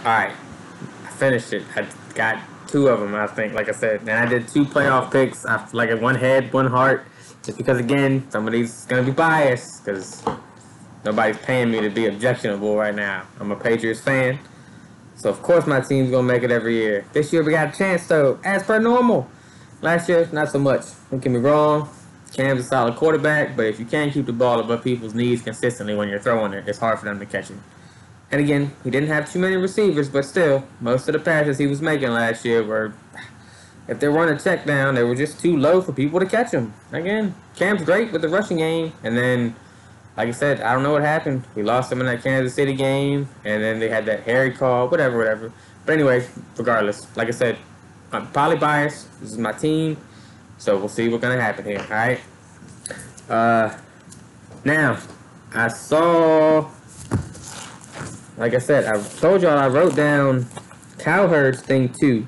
Alright, I finished it. I got two of them, I think, like I said. And I did two playoff picks. I like it one head, one heart. Just because, again, somebody's going to be biased. Because nobody's paying me to be objectionable right now. I'm a Patriots fan. So, of course, my team's going to make it every year. This year, we got a chance, though, as per normal. Last year, not so much. Don't get me wrong. Cam's a solid quarterback. But if you can't keep the ball above people's knees consistently when you're throwing it, it's hard for them to catch it. And again, he didn't have too many receivers, but still, most of the passes he was making last year were, if they weren't a check down, they were just too low for people to catch them. Again, Cam's great with the rushing game, and then, like I said, I don't know what happened. We lost him in that Kansas City game, and then they had that Harry call, whatever. But anyway, regardless, like I said, I'm probably biased. This is my team, so we'll see what's going to happen here, all right? Now, I saw... Like I said, I told y'all I wrote down Cowherd's thing too.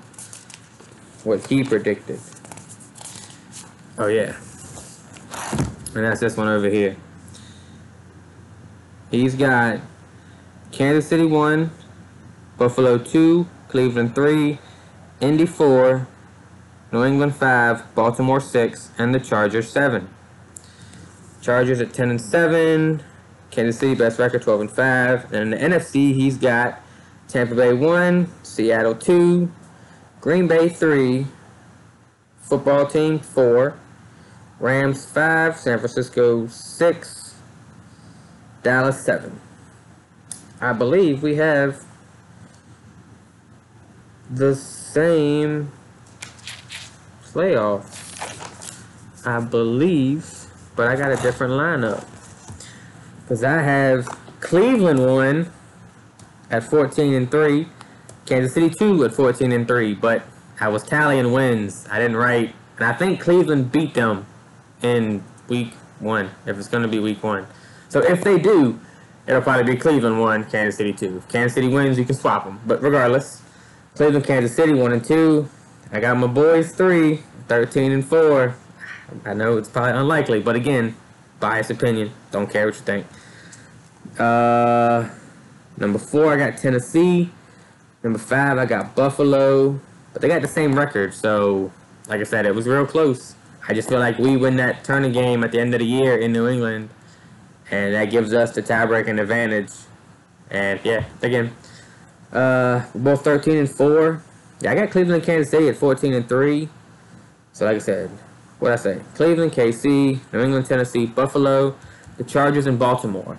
What he predicted. Oh yeah. And that's this one over here. He's got Kansas City 1, Buffalo 2, Cleveland 3, Indy 4, New England 5, Baltimore 6, and the Chargers 7. Chargers at 10-7. Kansas City, best record, 12-5. And in the NFC, he's got Tampa Bay 1, Seattle 2, Green Bay 3, football team 4, Rams 5, San Francisco 6, Dallas 7. I believe we have the same playoffs. I believe, but I got a different lineup. Because I have Cleveland 1 at 14-3, Kansas City 2 at 14-3, but I was tallying wins. I didn't write, and I think Cleveland beat them in week 1, if it's going to be week 1. So if they do, it'll probably be Cleveland 1, Kansas City 2. If Kansas City wins, you can swap them. But regardless, Cleveland, Kansas City 1 and 2. I got my boys 3, 13-4. I know it's probably unlikely, but again, biased opinion. Don't care what you think. Number 4, I got Tennessee. Number 5, I got Buffalo. But they got the same record, so like I said, it was real close. I just feel like we win that turning game at the end of the year in New England, and that gives us the tie-breaking advantage. And yeah, again, we're both 13-4. Yeah, I got Cleveland and Kansas City at 14-3. So like I said, what'd I say? Cleveland, KC, New England, Tennessee, Buffalo, the Chargers, and Baltimore.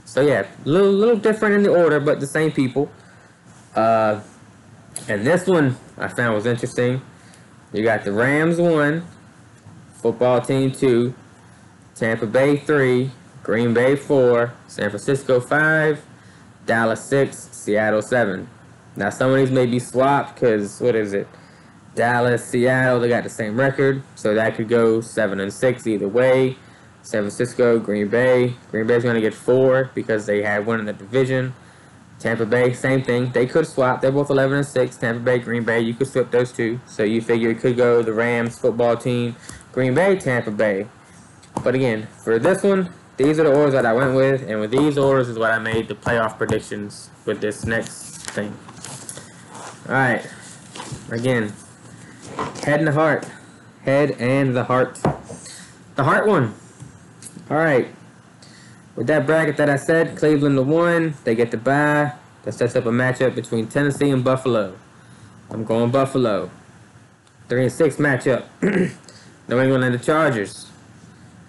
So yeah, a little different in the order, but the same people. And this one I found was interesting. You got the Rams 1, football team 2, Tampa Bay 3, Green Bay 4, San Francisco 5, Dallas 6, Seattle 7. Now some of these may be swapped because, what is it? Dallas, Seattle, they got the same record, so that could go 7-6 either way. San Francisco, Green Bay. Green Bay's going to get 4 because they had one in the division. Tampa Bay, same thing. They could swap. They're both 11-6. Tampa Bay, Green Bay. You could flip those two. So you figure it could go the Rams football team, Green Bay, Tampa Bay. But again, for this one, these are the orders that I went with, and with these orders is what I made the playoff predictions with this next thing. All right. Again, head and the heart. Head and the heart. The heart one. All right. With that bracket that I said, Cleveland the 1, they get the bye. That sets up a matchup between Tennessee and Buffalo. I'm going Buffalo. 3-6 matchup. New England and the Chargers.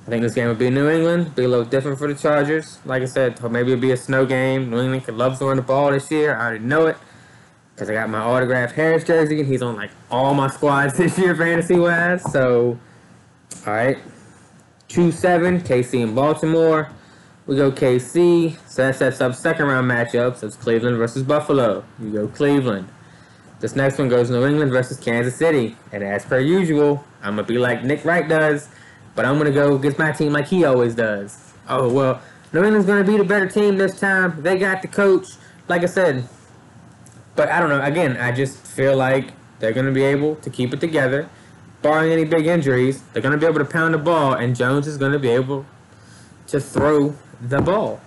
I think this game will be New England. Be a little different for the Chargers. Like I said, maybe it'll be a snow game. New England could love throwing the ball this year. I already know it. Because I got my autographed Harris jersey, and he's on like all my squads this year fantasy-wise. So, all right. 2-7, KC and Baltimore. We go KC, so that sets up second round matchups. It's Cleveland versus Buffalo. You go Cleveland. This next one goes New England versus Kansas City. And as per usual, I'm going to be like Nick Wright does, but I'm going to go against my team like he always does. Oh, well, New England's going to be the better team this time. They got the coach, like I said. But I don't know. Again, I just feel like they're going to be able to keep it together. Barring any big injuries, they're going to be able to pound the ball, and Jones is going to be able to throw the ball.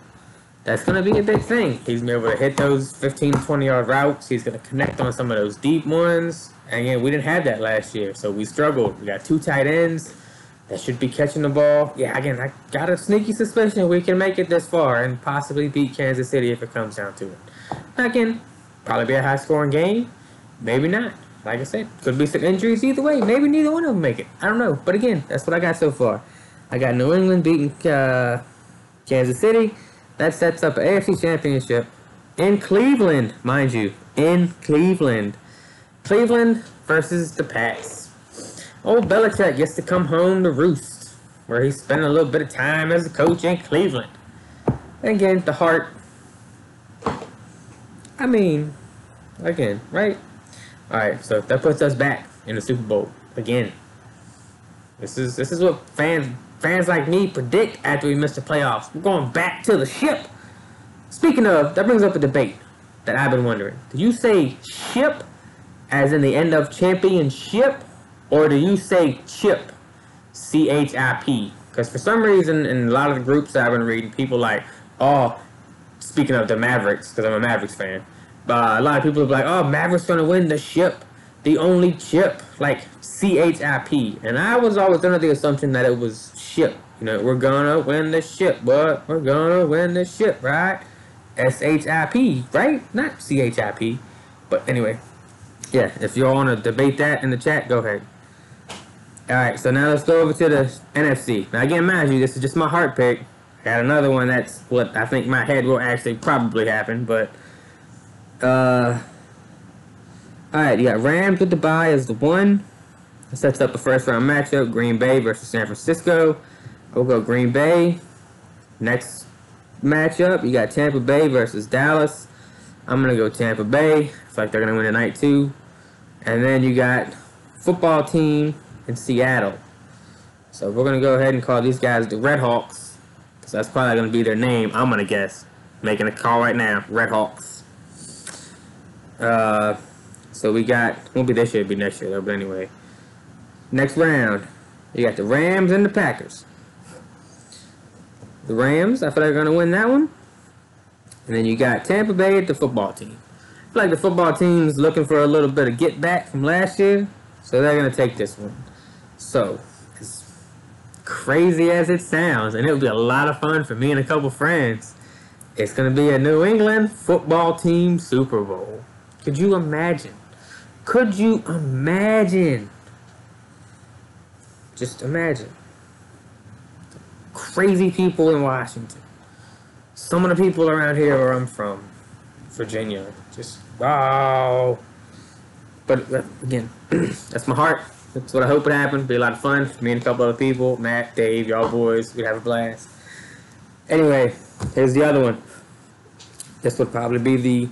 That's going to be a big thing. He's going to be able to hit those 15 to 20-yard routes. He's going to connect on some of those deep ones. And again, we didn't have that last year, so we struggled. We got 2 tight ends that should be catching the ball. Yeah, again, I got a sneaky suspicion we can make it this far and possibly beat Kansas City if it comes down to it. Again, probably be a high-scoring game. Maybe not. Like I said, could be some injuries either way. Maybe neither one of them make it. I don't know. But again, that's what I got so far. I got New England beating Kansas City. That sets up an AFC Championship in Cleveland, mind you. In Cleveland. Cleveland versus the Pats. Old Belichick gets to come home to roost, where he's spending a little bit of time as a coach in Cleveland. And again, the heart. I mean, again, right? Alright, so that puts us back in the Super Bowl again. This is what fans like me predict after we miss the playoffs. We're going back to the ship. Speaking of, that brings up a debate that I've been wondering. Do you say ship as in the end of championship, or do you say chip, C-H-I-P? Because for some reason, in a lot of the groups that I've been reading, people like, oh, speaking of the Mavericks, because I'm a Mavericks fan, a lot of people are like, oh, Mavericks going to win the ship, the only chip, like C-H-I-P. And I was always under the assumption that it was ship. You know, we're going to win the ship, but we're going to win the ship, right? S-H-I-P, right? Not C-H-I-P. But anyway, yeah, if you all want to debate that in the chat, go ahead. Alright, so now let's go over to the NFC. Now again, mind you, this is just my heart pick. I got another one that's what I think my head will actually probably happen, but alright, you got Rams with the bye as the 1. That sets up a first round matchup, Green Bay versus San Francisco. We'll go Green Bay. Next matchup, you got Tampa Bay versus Dallas. I'm going to go Tampa Bay. It's like they're going to win tonight too. And then you got football team in Seattle. So we're going to go ahead and call these guys the Red Hawks, because that's probably going to be their name, I'm going to guess. Making a call right now, Red Hawks. So we got, won't be this year, it'll be next year though, but anyway. Next round, you got the Rams and the Packers. The Rams, I feel like they're going to win that one. And then you got Tampa Bay at the football team. I feel like the football team's looking for a little bit of get back from last year, so they're going to take this one. So, as crazy as it sounds, and it'll be a lot of fun for me and a couple friends, it's going to be a New England football team Super Bowl. Could you imagine? Could you imagine? Just imagine. Crazy people in Washington. Some of the people around here where I'm from, Virginia, just wow. But again, that's my heart. That's what I hope would happen. Be a lot of fun for me and a couple other people. Matt, Dave, y'all boys, we'd have a blast. Anyway, here's the other one. This would probably be the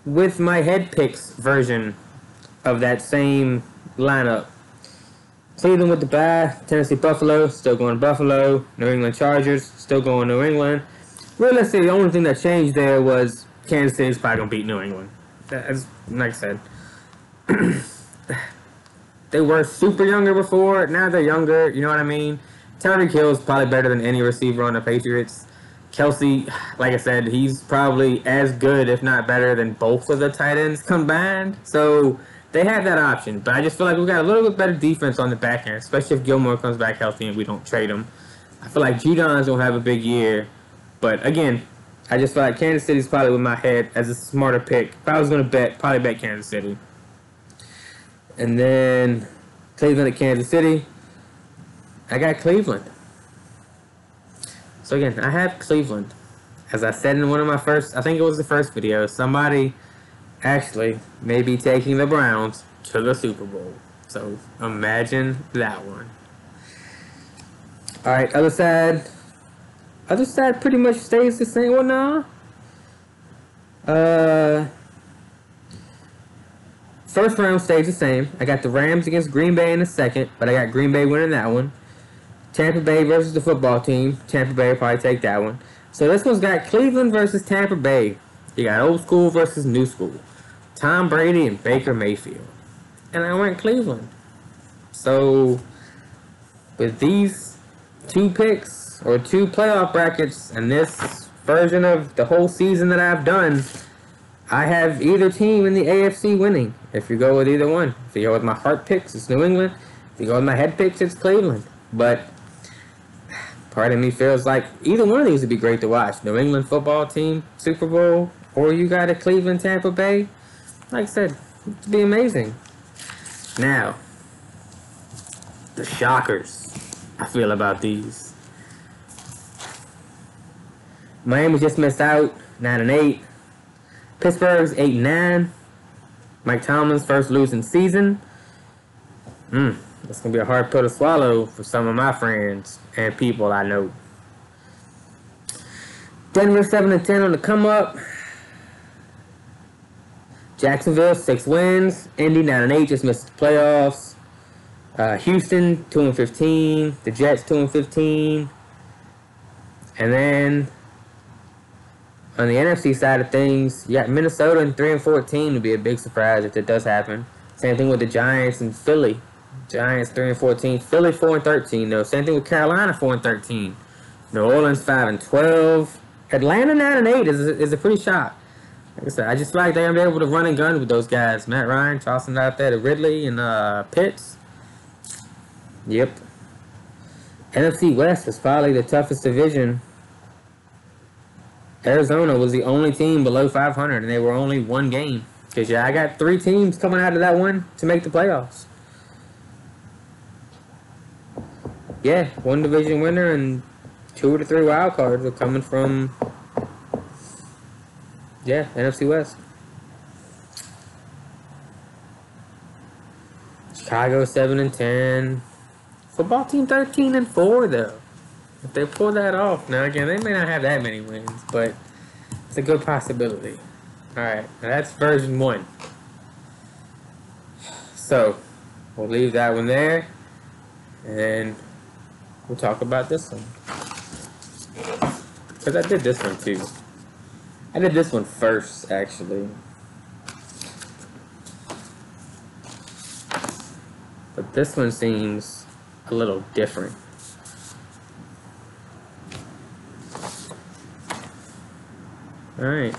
with my head picks version of that same lineup. Cleveland with the bye, Tennessee Buffalo, still going Buffalo, New England Chargers, still going New England. Realistically, the only thing that changed there was Kansas City's probably going to beat New England. That's, like I said, they were super younger before, now they're younger, you know what I mean? Tyreek Hill is probably better than any receiver on the Patriots. Kelsey, like I said, he's probably as good, if not better, than both of the tight ends combined. So they have that option. But I just feel like we've got a little bit better defense on the back end, especially if Gilmore comes back healthy and we don't trade him. I feel like Judon's going to have a big year. But again, I just feel like Kansas City's probably with my head as a smarter pick. If I was going to bet, probably bet Kansas City. And then Cleveland at Kansas City. I got Cleveland. So again, I have Cleveland. As I said in one of my first, I think it was the first video, somebody actually may be taking the Browns to the Super Bowl. So imagine that one. Alright, other side. Other side pretty much stays the same. Well, no. First round stays the same. I got the Rams against Green Bay in the second, but I got Green Bay winning that one. Tampa Bay versus the football team. Tampa Bay will probably take that one. So this one's got Cleveland versus Tampa Bay. You got old school versus new school. Tom Brady and Baker Mayfield. And I went Cleveland. So with these two picks, or two playoff brackets, and this version of the whole season that I've done, I have either team in the AFC winning. If you go with either one. If you go with my heart picks, it's New England. If you go with my head picks, it's Cleveland. But part of me feels like either one of these would be great to watch. New England football team, Super Bowl, or you got a Cleveland, Tampa Bay. Like I said, it'd be amazing. Now, the shockers I feel about these. Miami just missed out, 9-8. Pittsburgh's 8-9. Mike Tomlin's first losing season. That's gonna be a hard pill to swallow for some of my friends and people I know. Denver 7-10 on the come up. Jacksonville 6 wins. Indy 9-8 just missed the playoffs. Houston 2-15. The Jets 2-15. And then on the NFC side of things, you got Minnesota and 3-14 would be a big surprise if it does happen. Same thing with the Giants and Philly. Giants 3-14. Philly 4-13 though. Same thing with Carolina 4-13. New Orleans 5-12. Atlanta 9-8 is a pretty shock. Like I said, I just feel like they're gonna be able to run and gun with those guys. Matt Ryan tossing out there to Ridley and Pitts. Yep. NFC West is probably the toughest division. Arizona was the only team below 500, and they were only one game. Because, I got 3 teams coming out of that one to make the playoffs. Yeah, 1 division winner and 2 to 3 wild cards are coming from, NFC West. Chicago 7-10. Football team 13-4 though. If they pull that off, now again, they may not have that many wins, but it's a good possibility. Alright, that's version 1. So, we'll leave that one there, and we'll talk about this one. Because I did this one too. I did this one first, actually. But this one seems a little different. Alright.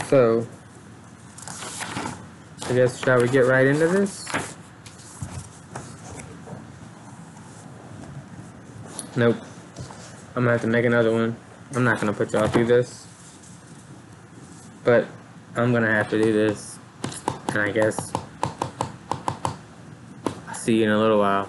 So, I guess, shall we get right into this? Nope. I'm gonna have to make another one. I'm not gonna put y'all through this. But, I'm gonna have to do this. And I guess I'll see you in a little while.